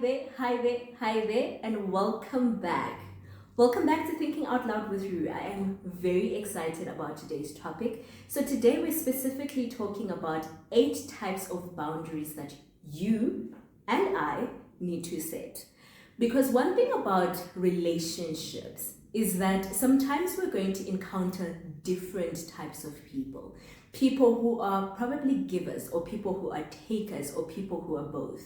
hi there, and welcome back. Welcome back to Thinking Out Loud with Rue. I am very excited about today's topic. So, today we're specifically talking about 8 types of boundaries that you and I need to set. Because one thing about relationships is that sometimes we're going to encounter different types of people. People who are probably givers, or people who are takers, or people who are both.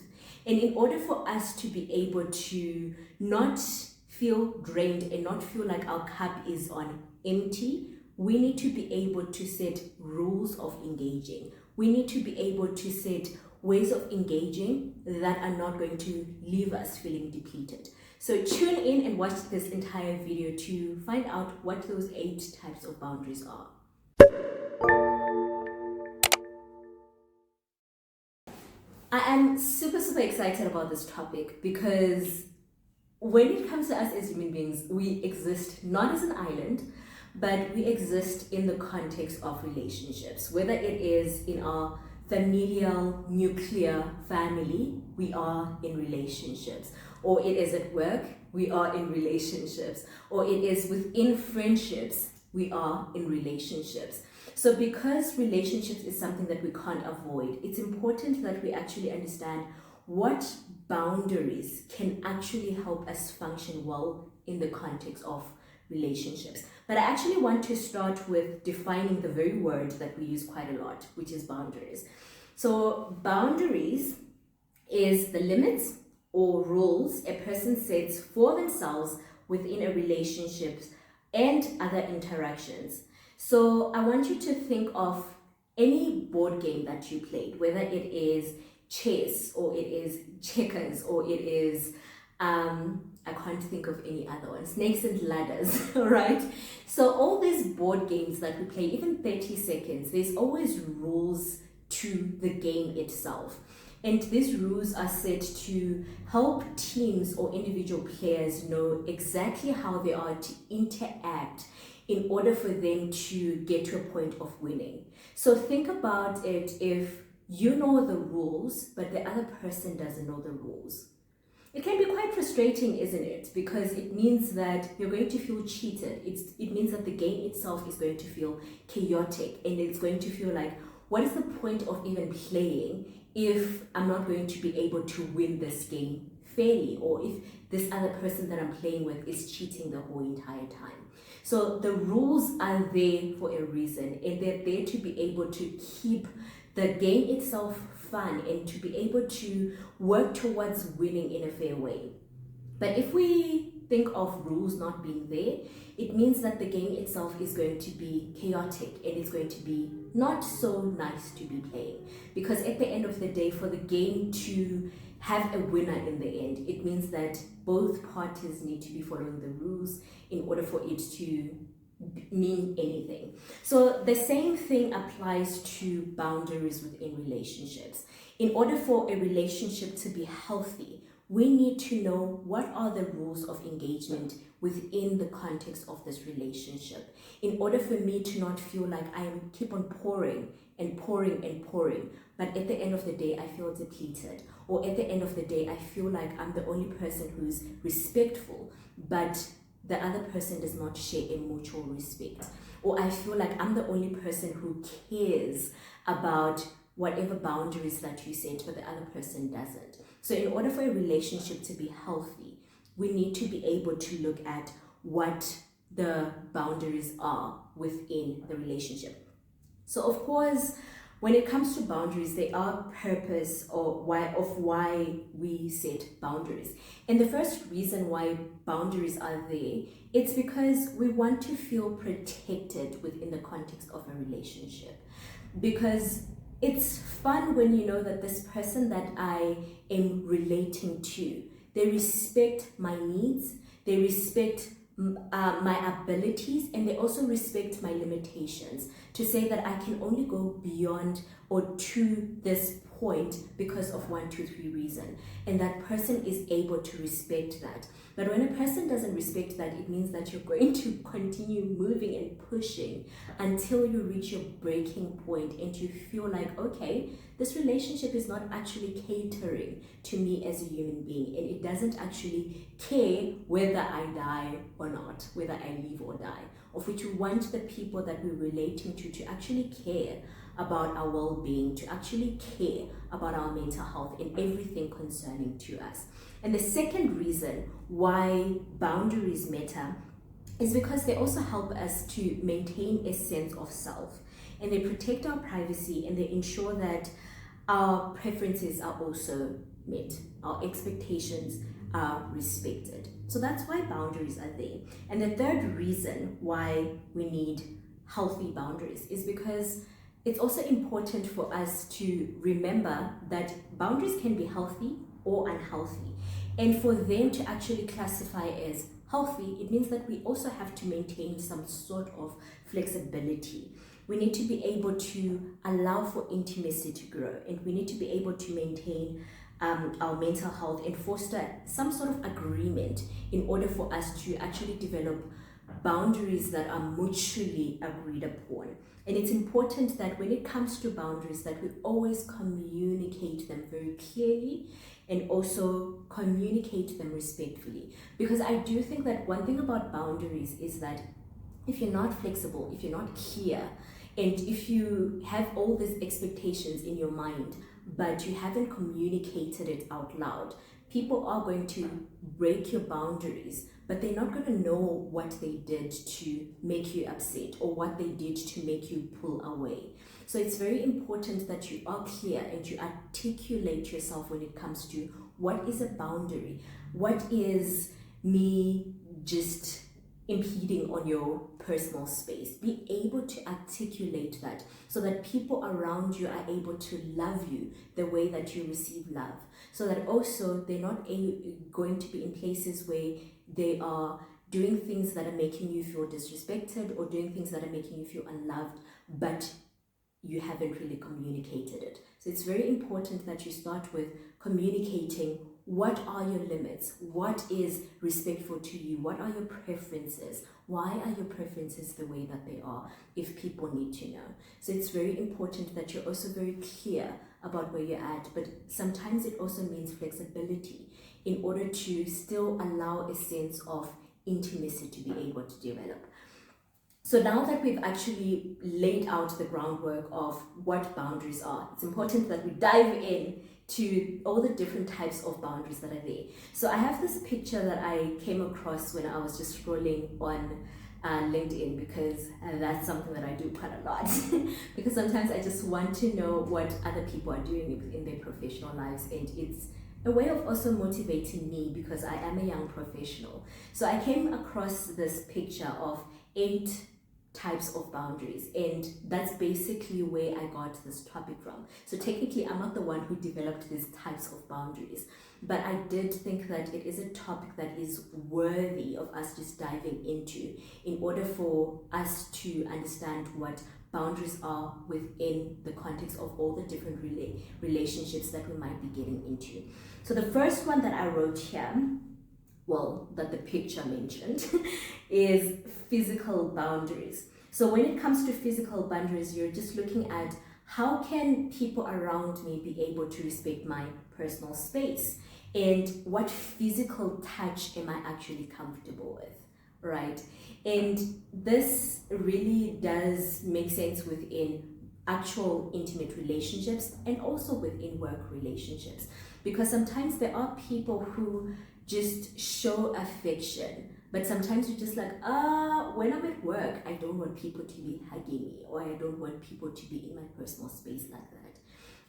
And in order for us to be able to not feel drained and not feel like our cup is on empty, we need to be able to set rules of engaging. We need to be able to set ways of engaging that are not going to leave us feeling depleted. So tune in and watch this entire video to find out what those 8 types of boundaries are. I am super excited about this topic because when it comes to us as human beings, we exist not as an island, but we exist in the context of relationships. Whether it is in our familial, nuclear family, we are in relationships. Or it is at work, we are in relationships. Or it is within friendships, we are in relationships. So because relationships is something that we can't avoid, it's important that we actually understand what boundaries can actually help us function well in the context of relationships. But I actually want to start with defining the very word that we use quite a lot, which is boundaries. So boundaries is the limits or rules a person sets for themselves within a relationship and other interactions. So I want you to think of any board game that you played, whether it is chess or it is checkers or it is I can't think of any other one, snakes and ladders. Right? So all these board games that we play, even 30 seconds, there's always rules to the game itself, and these rules are set to help teams or individual players know exactly how they are to interact in order for them to get to a point of winning. So think about it: if you know the rules, but the other person doesn't know the rules, it can be quite frustrating, isn't it? Because it means that you're going to feel cheated. It means that the game itself is going to feel chaotic, and it's going to feel like, what is the point of even playing if I'm not going to be able to win this game fairly, or if this other person that I'm playing with is cheating the whole entire time? So the rules are there for a reason, and they're there to be able to keep the game itself fun and to be able to work towards winning in a fair way. But if we think of rules not being there, it means that the game itself is going to be chaotic and it's going to be not so nice to be playing. Because at the end of the day, for the game to have a winner in the end, it means that both parties need to be following the rules in order for it to mean anything. So the same thing applies to boundaries within relationships. In order for a relationship to be healthy, we need to know what are the rules of engagement within the context of this relationship, in order for me to not feel like I keep on pouring and pouring, but at the end of the day I feel depleted, or at the end of the day I feel like I'm the only person who's respectful, but the other person does not share a mutual respect, or I feel like I'm the only person who cares about whatever boundaries that you set, but the other person doesn't. So in order for a relationship to be healthy, we need to be able to look at what the boundaries are within the relationship. So of course, when it comes to boundaries, there are purpose or why we set boundaries. And the first reason why boundaries are there, it's because we want to feel protected within the context of a relationship. Because it's fun when you know that this person that I am relating to, they respect my needs, they respect my abilities, and they also respect my limitations, to say that I can only go beyond or to this point because of 1, 2, 3 reason, and that person is able to respect that. But when a person doesn't respect that, it means that you're going to continue moving and pushing until you reach your breaking point and you feel like, okay, this relationship is not actually catering to me as a human being, and it doesn't actually care whether I die or not, whether I live or die, of which we want the people that we're relating to actually care about our well-being, to actually care about our mental health and everything concerning to us. And the second reason why boundaries matter is because they also help us to maintain a sense of self, and they protect our privacy, and they ensure that our preferences are also met, our expectations are respected. So that's why boundaries are there. And the third reason why we need healthy boundaries is because it's also important for us to remember that boundaries can be healthy or unhealthy. And for them to actually classify as healthy, it means that we also have to maintain some sort of flexibility. We need to be able to allow for intimacy to grow, and we need to be able to maintain our mental health and foster some sort of agreement in order for us to actually develop boundaries that are mutually agreed upon. And it's important that when it comes to boundaries, that we always communicate them very clearly and also communicate them respectfully. Because I do think that one thing about boundaries is that if you're not flexible, if you're not clear, and if you have all these expectations in your mind, but you haven't communicated it out loud, people are going to break your boundaries, but they're not going to know what they did to make you upset or what they did to make you pull away. So it's very important that you are clear and you articulate yourself when it comes to what is a boundary, what is me just impeding on your personal space. Be able to articulate that so that people around you are able to love you the way that you receive love, so that also they're not going to be in places where they are doing things that are making you feel disrespected or doing things that are making you feel unloved, but you haven't really communicated it. So it's very important that you start with communicating what are your limits, what is respectful to you, what are your preferences, why are your preferences the way that they are, if people need to know. So it's very important that you're also very clear about where you're at, but sometimes it also means flexibility in order to still allow a sense of intimacy to be able to develop. So now that we've actually laid out the groundwork of what boundaries are, it's important that we dive in to all the different types of boundaries that are there. So I have this picture that I came across when I was just scrolling on LinkedIn, because that's something that I do quite a lot because sometimes I just want to know what other people are doing in their professional lives, and it's a way of also motivating me because I am a young professional. So I came across this picture of 8 types of boundaries, and that's basically where I got this topic from. So technically I'm not the one who developed these types of boundaries, but I did think that it is a topic that is worthy of us just diving into in order for us to understand what boundaries are within the context of all the different relationships that we might be getting into. So the first one that I wrote here, well, that the picture mentioned, is physical boundaries. So when it comes to physical boundaries, you're just looking at how can people around me be able to respect my personal space, and what physical touch am I actually comfortable with, right? And this really does make sense within actual intimate relationships and also within work relationships, because sometimes there are people who just show affection, but sometimes you're just like, when I'm at work, I don't want people to be hugging me, or I don't want people to be in my personal space like that.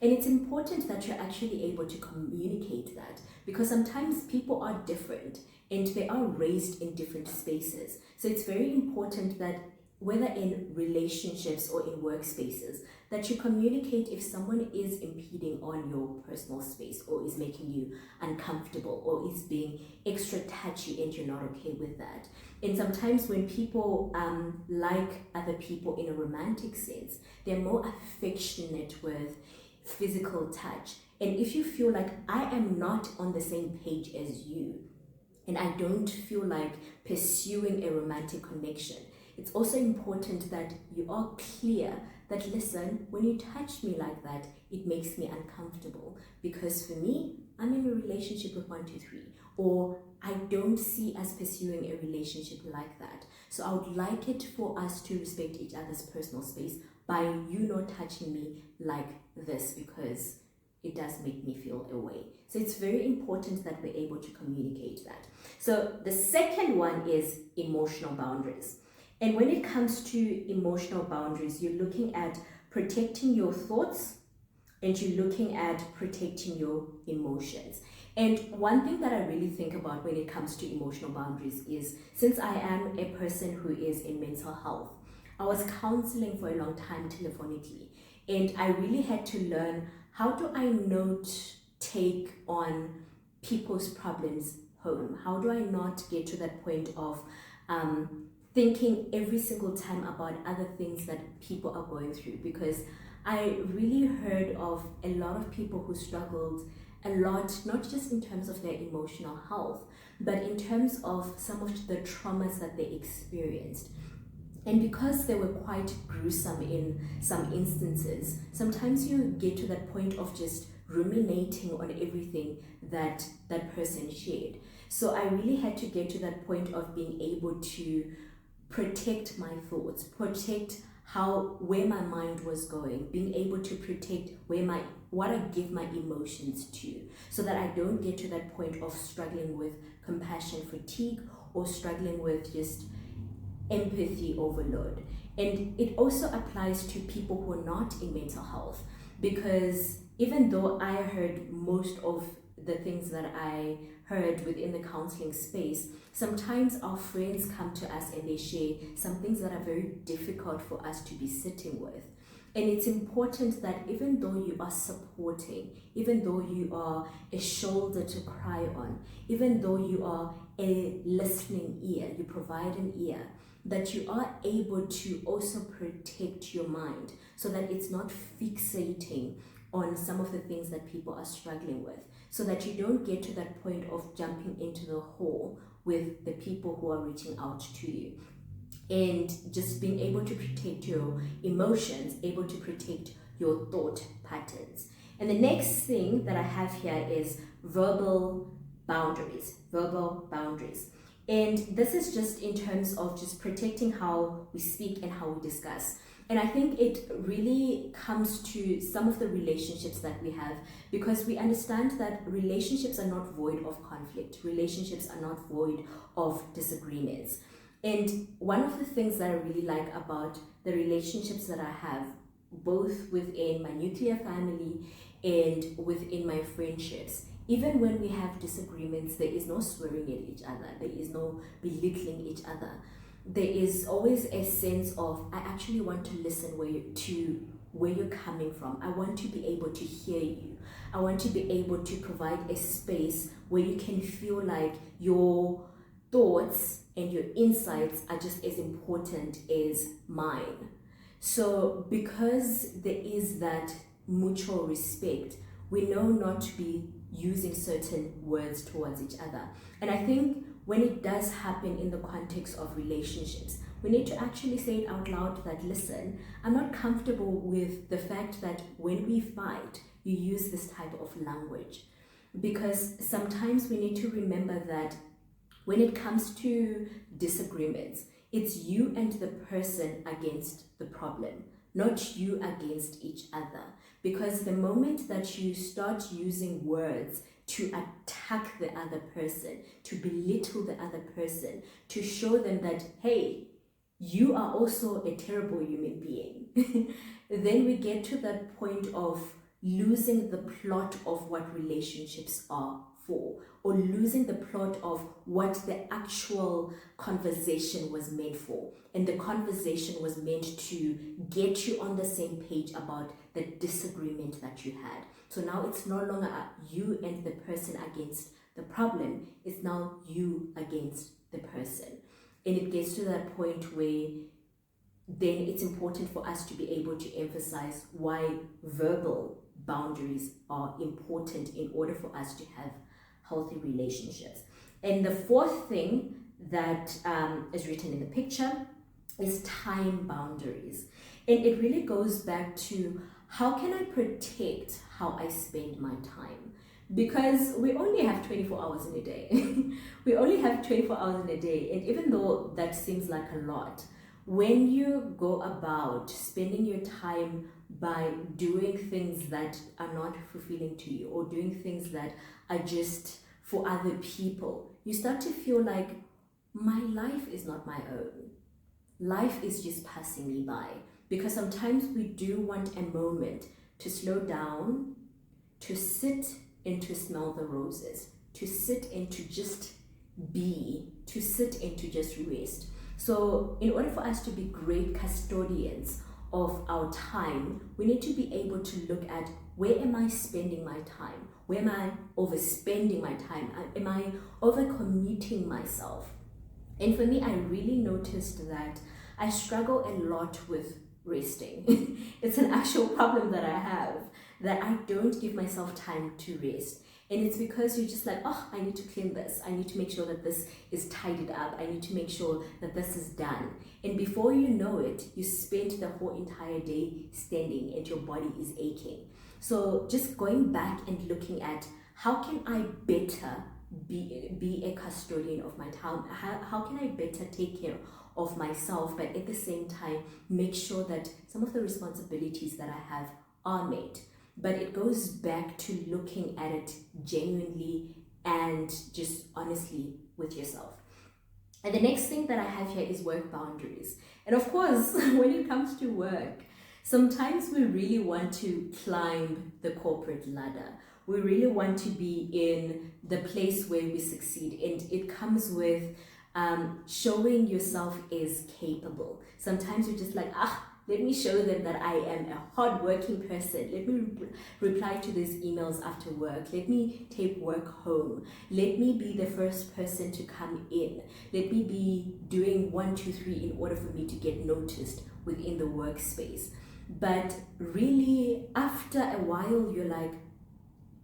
And it's important that you're actually able to communicate that, because sometimes people are different and they are raised in different spaces. So it's very important that whether in relationships or in workspaces, that you communicate if someone is impeding on your personal space or is making you uncomfortable or is being extra touchy and you're not okay with that. And sometimes when people like other people in a romantic sense, they're more affectionate with physical touch. And if you feel like I am not on the same page as you, and I don't feel like pursuing a romantic connection, it's also important that you are clear that, listen, when you touch me like that, it makes me uncomfortable, because for me, I'm in a relationship with 123, or I don't see us pursuing a relationship like that. So I would like it for us to respect each other's personal space by you not touching me like this, because it does make me feel away. So it's very important that we're able to communicate that. So the second one is emotional boundaries. And when it comes to emotional boundaries, you're looking at protecting your thoughts and you're looking at protecting your emotions. And one thing that I really think about when it comes to emotional boundaries is, since I am a person who is in mental health, I was counseling for a long time telephonically, and I really had to learn, how do I not take on people's problems home? How do I not get to that point of thinking every single time about other things that people are going through? Because I really heard of a lot of people who struggled a lot, not just in terms of their emotional health, but in terms of some of the traumas that they experienced. And because they were quite gruesome in some instances, sometimes you get to that point of just ruminating on everything that that person shared. So I really had to get to that point of being able to protect my thoughts, protect where my mind was going, being able to protect what I give my emotions to, so that I don't get to that point of struggling with compassion fatigue or struggling with just empathy overload. And it also applies to people who are not in mental health, because even though I heard most of the things that I heard within the counseling space, sometimes our friends come to us and they share some things that are very difficult for us to be sitting with. And it's important that even though you are supporting, even though you are a shoulder to cry on, even though you are a listening ear, you provide an ear, that you are able to also protect your mind so that it's not fixating on some of the things that people are struggling with, so that you don't get to that point of jumping into the hole with the people who are reaching out to you. And just being able to protect your emotions, able to protect your thought patterns. And the next thing that I have here is verbal boundaries. And this is just in terms of just protecting how we speak and how we discuss. And I think it really comes to some of the relationships that we have, because we understand that relationships are not void of conflict. Relationships are not void of disagreements. And one of the things that I really like about the relationships that I have, both within my nuclear family and within my friendships, even when we have disagreements, there is no swearing at each other, there is no belittling each other. There is always a sense of, I actually want to listen where you're coming from. I want to be able to hear you. I want to be able to provide a space where you can feel like your thoughts and your insights are just as important as mine. So because there is that mutual respect, we know not to be using certain words towards each other. And I think when it does happen in the context of relationships, we need to actually say it out loud that, listen, I'm not comfortable with the fact that when we fight, you use this type of language. Because sometimes we need to remember that when it comes to disagreements, it's you and the person against the problem, not you against each other. Because the moment that you start using words to attack the other person, to belittle the other person, to show them that, hey, you are also a terrible human being, then we get to that point of losing the plot of what relationships are for, or losing the plot of what the actual conversation was meant for. And the conversation was meant to get you on the same page about the disagreement that you had. So now it's no longer you and the person against the problem, it's now you against the person. And it gets to that point where then it's important for us to be able to emphasize why verbal boundaries are important in order for us to have healthy relationships. And the fourth thing that is written in the picture is time boundaries. And it really goes back to, how can I protect how I spend my time? Because we only have 24 hours in a day. We only have 24 hours in a day. And even though that seems like a lot, when you go about spending your time by doing things that are not fulfilling to you, or doing things that are just for other people, you start to feel like, my life is not my own. Life is just passing me by. Because sometimes we do want a moment to slow down, to sit and to smell the roses, to sit and to just be, to sit and to just rest. So in order for us to be great custodians of our time, we need to be able to look at, where am I spending my time? Where am I overspending my time? Am I overcommitting myself? And for me, I really noticed that I struggle a lot with resting. It's an actual problem that I have, that I don't give myself time to rest. And it's because you're just like, oh, I need to clean this. I need to make sure that this is tidied up. I need to make sure that this is done. And before you know it, you spent the whole entire day standing and your body is aching. So just going back and looking at, how can I better be a custodian of my time? How can I better take care of myself, but at the same time make sure that some of the responsibilities that I have are met? But it goes back to looking at it genuinely and just honestly with yourself. And the next thing that I have here is work boundaries. And of course, when it comes to work, sometimes we really want to climb the corporate ladder. We really want to be in the place where we succeed. And it comes with showing yourself as capable. Sometimes you're just like, let me show them that I am a hardworking person. Let me reply to these emails after work. Let me take work home. Let me be the first person to come in. Let me be doing 1, 2, 3 in order for me to get noticed within the workspace. But really, after a while, you're like,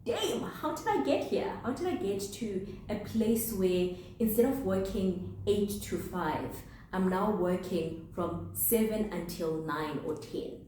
damn, how did I get here? How did I get to a place where instead of working 8 to 5, I'm now working from 7 until 9 or 10.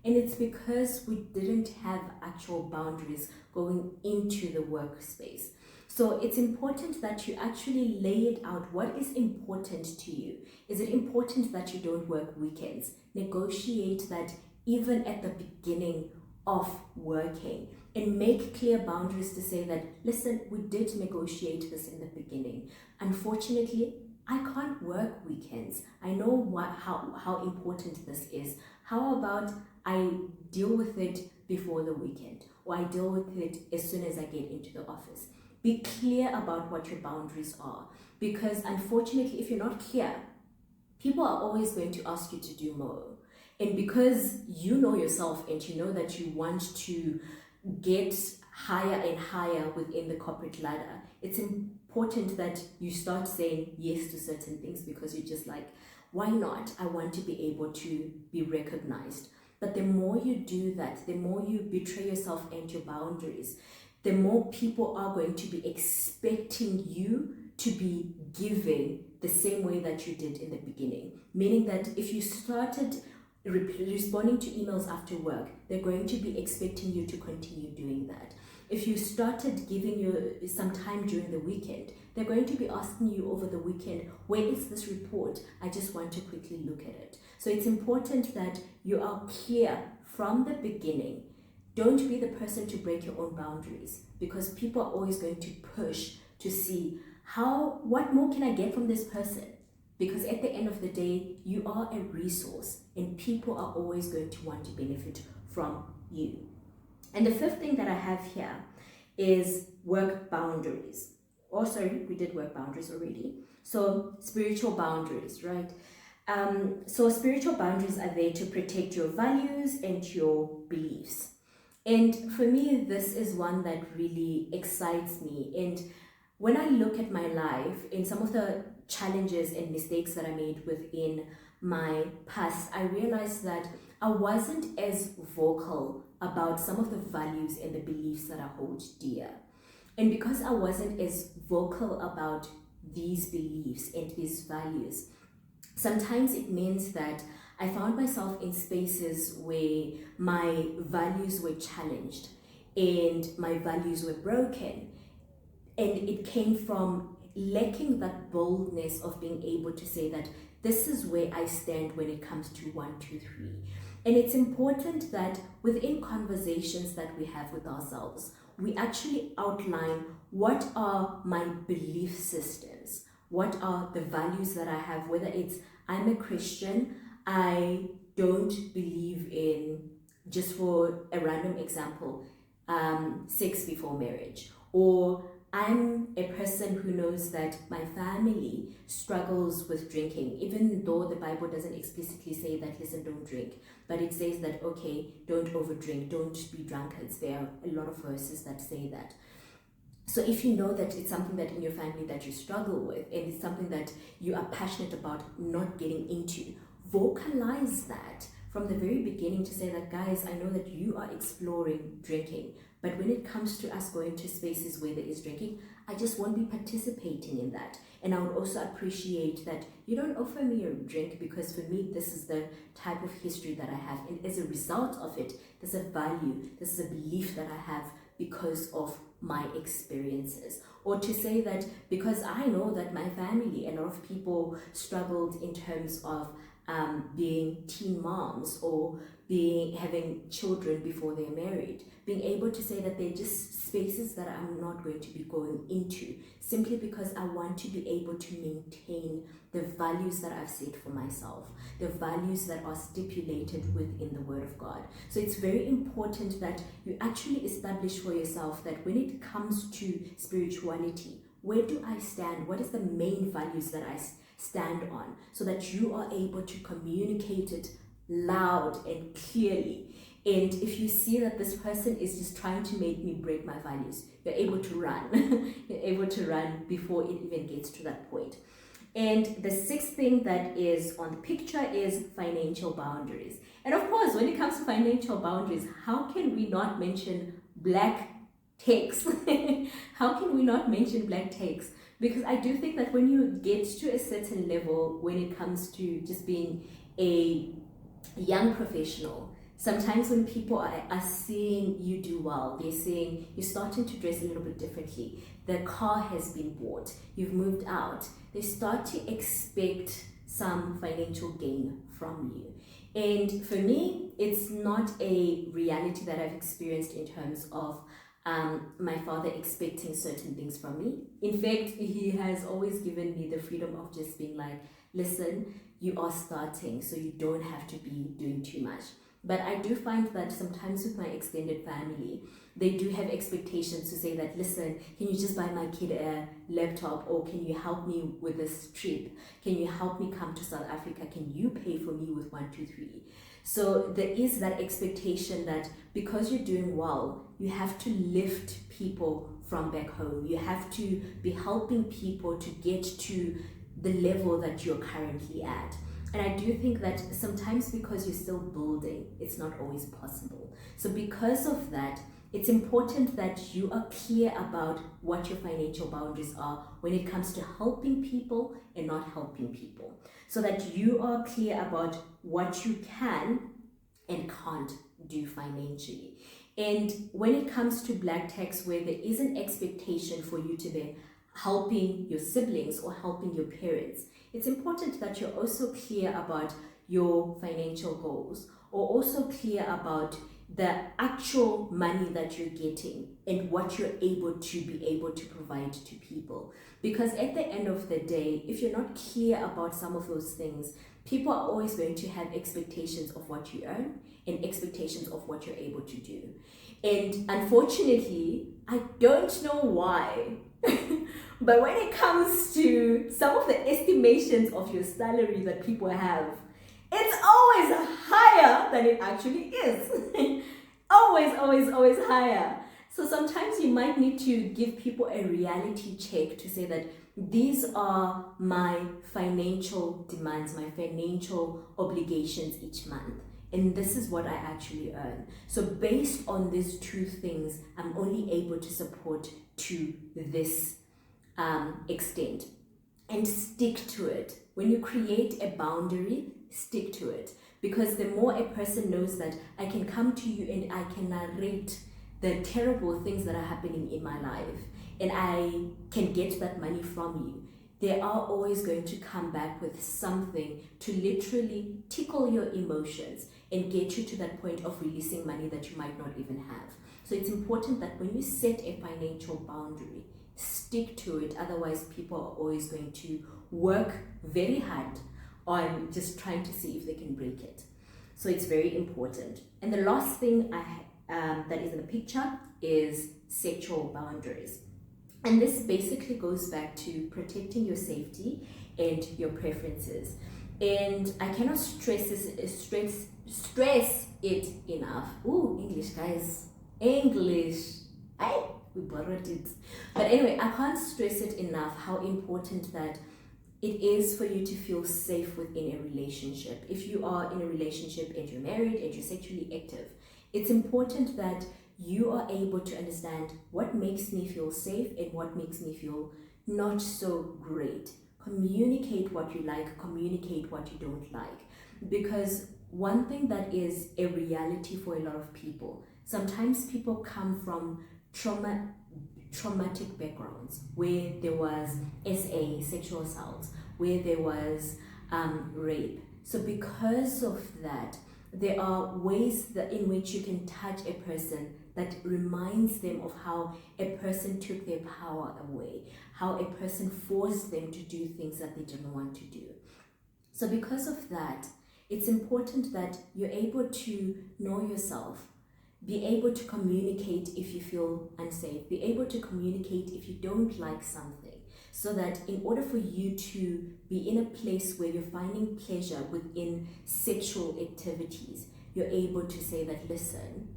And it's because we didn't have actual boundaries going into the workspace. So it's important that you actually lay it out. What is important to you? Is it important that you don't work weekends? Negotiate that even at the beginning of working, and make clear boundaries to say that, listen, we did negotiate this in the beginning. Unfortunately, I can't work weekends. I know how important this is. How about I deal with it before the weekend, or I deal with it as soon as I get into the office? Be clear about what your boundaries are, because unfortunately, if you're not clear, people are always going to ask you to do more. And because you know yourself and you know that you want to get higher and higher within the corporate ladder, it's important that you start saying yes to certain things, because you're just like, why not? I want to be able to be recognized. But the more you do that, the more you betray yourself and your boundaries, the more people are going to be expecting you to be giving the same way that you did in the beginning. Meaning that if you started responding to emails after work, they're going to be expecting you to continue doing that. If you started giving you some time during the weekend, they're going to be asking you over the weekend, where is this report? I just want to quickly look at it. So it's important that you are clear from the beginning. Don't be the person to break your own boundaries, because people are always going to push to see what more can I get from this person? Because at the end of the day, you are a resource and people are always going to want to benefit from you. And the fifth thing that I have here is work boundaries. Oh, sorry, we did work boundaries already. So spiritual boundaries, right? So spiritual boundaries are there to protect your values and your beliefs. And for me, this is one that really excites me. And when I look at my life and some of the challenges and mistakes that I made within my past, I realized that I wasn't as vocal about some of the values and the beliefs that I hold dear. And because I wasn't as vocal about these beliefs and these values, sometimes it means that I found myself in spaces where my values were challenged and my values were broken. And it came from lacking that boldness of being able to say that this is where I stand when it comes to 1, 2, 3. And it's important that within conversations that we have with ourselves, we actually outline what are my belief systems, what are the values that I have, whether it's I'm a Christian, I don't believe in, just for a random example, sex before marriage, or I'm a person who knows that my family struggles with drinking, even though the Bible doesn't explicitly say that, listen, don't drink, but it says that, okay, don't overdrink, don't be drunkards. There are a lot of verses that say that. So if you know that it's something that in your family that you struggle with, and it's something that you are passionate about not getting into, vocalize that from the very beginning to say that, guys, I know that you are exploring drinking, but when it comes to us going to spaces where there is drinking, I just won't be participating in that. And I would also appreciate that you don't offer me a drink, because for me, this is the type of history that I have. And as a result of it, there's a value, this is a belief that I have because of my experiences. Or to say that because I know that my family, a lot of people struggled in terms of being teen moms or having children before they're married, being able to say that they're just spaces that I'm not going to be going into, simply because I want to be able to maintain the values that I've set for myself, the values that are stipulated within the Word of God. So it's very important that you actually establish for yourself that when it comes to spirituality, where do I stand? What is the main values that I stand on, so that you are able to communicate it loud and clearly. And if you see that this person is just trying to make me break my values, you're able to run. You're able to run before it even gets to that point. And the sixth thing that is on the picture is financial boundaries. And of course, when it comes to financial boundaries, how can we not mention black takes? How can we not mention black takes? Because I do think that when you get to a certain level, when it comes to just being a young professional, sometimes when people are seeing you do well, they're saying you're starting to dress a little bit differently, the car has been bought, you've moved out, they start to expect some financial gain from you. And for me, it's not a reality that I've experienced in terms of my father expecting certain things from me. In fact, he has always given me the freedom of just being like, listen, you are starting, so you don't have to be doing too much. But I do find that sometimes with my extended family, they do have expectations to say that, listen, can you just buy my kid a laptop, or can you help me with this trip? Can you help me come to South Africa? Can you pay for me with 1, 2, 3? So there is that expectation that because you're doing well, you have to lift people from back home. You have to be helping people to get to the level that you're currently at. And I do think that sometimes because you're still building, it's not always possible. So because of that, it's important that you are clear about what your financial boundaries are when it comes to helping people and not helping people. So that you are clear about what you can and can't do financially. And when it comes to black tax, where there is an expectation for you to be helping your siblings or helping your parents, it's important that you're also clear about your financial goals, or also clear about the actual money that you're getting and what you're able to provide to people. Because at the end of the day, if you're not clear about some of those things, people are always going to have expectations of what you earn and expectations of what you're able to do. And unfortunately, I don't know why, but when it comes to some of the estimations of your salary that people have, it's always higher than it actually is. Always higher. So sometimes you might need to give people a reality check to say that these are my financial demands, my financial obligations each month. And this is what I actually earn. So based on these two things, I'm only able to support to this extent. And stick to it. When you create a boundary, stick to it. Because the more a person knows that I can come to you and I can narrate the terrible things that are happening in my life, and I can get that money from you, they are always going to come back with something to literally tickle your emotions and get you to that point of releasing money that you might not even have. So it's important that when you set a financial boundary, stick to it. Otherwise, people are always going to work very hard on just trying to see if they can break it. So it's very important. And the last thing that is in the picture is sexual boundaries. And this basically goes back to protecting your safety and your preferences. And I cannot stress it enough. Ooh, English, guys. English. We borrowed it. But anyway, I can't stress it enough how important that it is for you to feel safe within a relationship. If you are in a relationship and you're married and you're sexually active, it's important that you are able to understand what makes me feel safe and what makes me feel not so great. Communicate what you like, communicate what you don't like. Because one thing that is a reality for a lot of people, sometimes people come from traumatic backgrounds where there was SA, sexual assault, where there was rape. So because of that, there are ways in which you can touch a person that reminds them of how a person took their power away, how a person forced them to do things that they didn't want to do. So because of that, it's important that you're able to know yourself, be able to communicate if you feel unsafe, be able to communicate if you don't like something, so that in order for you to be in a place where you're finding pleasure within sexual activities, you're able to say that, listen,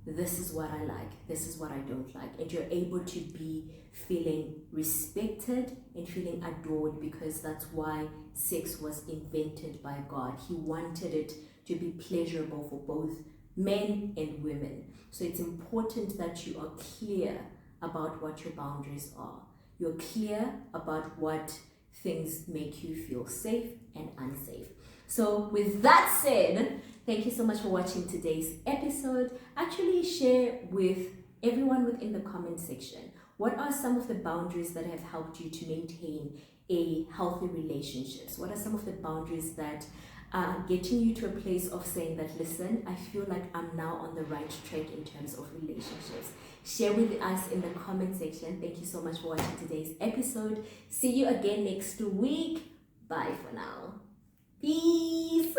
this is what I like, this is what I don't like, and you're able to be feeling respected and feeling adored, because that's why sex was invented by God. He wanted it to be pleasurable for both men and women. So it's important that you are clear about what your boundaries are. You're clear about what things make you feel safe and unsafe. So with that said, thank you so much for watching today's episode. Actually share with everyone within the comment section, what are some of the boundaries that have helped you to maintain a healthy relationships? What are some of the boundaries that are getting you to a place of saying that, listen, I feel like I'm now on the right track in terms of relationships? Share with us in the comment section. Thank you so much for watching today's episode. See you again next week. Bye for now. Peace.